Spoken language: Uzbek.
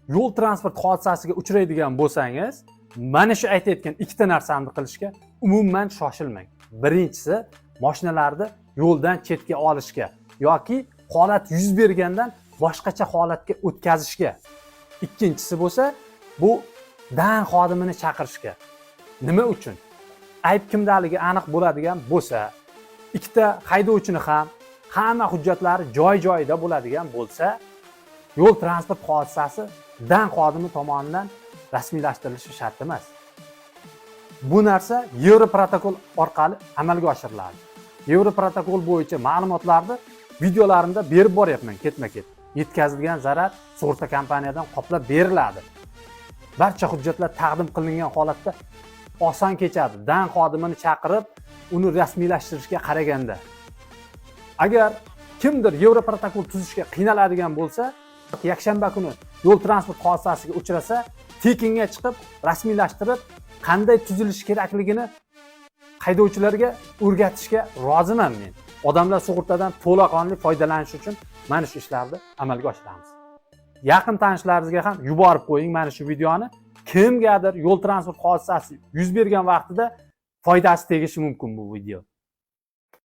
yo'l transport hodisasiga uchraydigan bo'lsangiz, mana shu aytayotgan ikkita narsani qilishga umuman shoshilmang. Birinchisi, mashinalarni yo'ldan chetga olishga yoki holat yuz bergandan boshqacha holatga o'tkazishga. Ikkinchisi bo'lsa, bu dan xodimini chaqirishga. Nima uchun? Ayb kimdaligi aniq bo'ladigan bo'lsa, ikkita haydovchini ham hamma hujjatlari joy-joyida bo'ladigan bo'lsa, yo'l transport hodisasi dan xodimi tomonidan rasmiylashtirilishi shart emas. Bu narsa Yevroprotokol orqali amalga oshiriladi. Yevroprotokol bo'yicha ma'lumotlarni videolarimda berib boryapman ketma-ket. Yetkazilgan zarar sug'urta kompaniyadan qoplab beriladi. Barcha hujjatlar taqdim qilingan holatda oson kechadi. Dan xodimini chaqirib, uni rasmiylashtirishga qaraganda. Agar kimdir Yevroprotokol tuzishga qiynaladigan bo'lsa, yakshanba kuni yo'l transport hodisasiga uchrasa, tekinga chiqib, rasmiylashtirib, qanday tuzilishi kerakligini haydovchilarga o'rgatishga roziman men. Odamlar sug'urtadan to'laqonli foydalanish uchun mana shu ishlarni amalga oshiramiz. Yaqin tanishlaringizga ham yuborib qo'ying mana shu videoni. Kimgadir yo'l transport hodisasi yuz bergan vaqtida foydasi tegishi mumkin bu video.